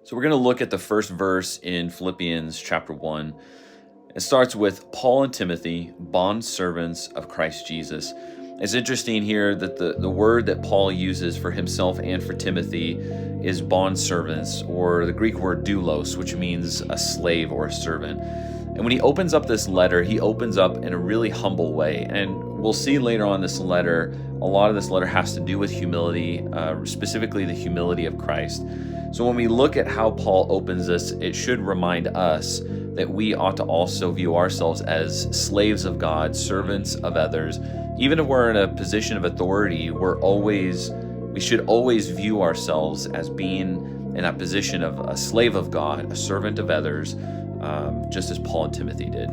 So we're going to look at the first verse in Philippians chapter 1. It starts with Paul and Timothy, bond servants of Christ Jesus. It's interesting here that the word that Paul uses for himself and for Timothy is bond servants, or the Greek word doulos, which means a slave or a servant. And when he opens up this letter, he opens up in a really humble way. And we'll see later on this letter, a lot of this letter has to do with humility, specifically the humility of Christ. So when we look at how Paul opens this, it should remind us that we ought to also view ourselves as slaves of God, servants of others. Even if we're in a position of authority, we should always view ourselves as being in a position of a slave of God, a servant of others, just as Paul and Timothy did.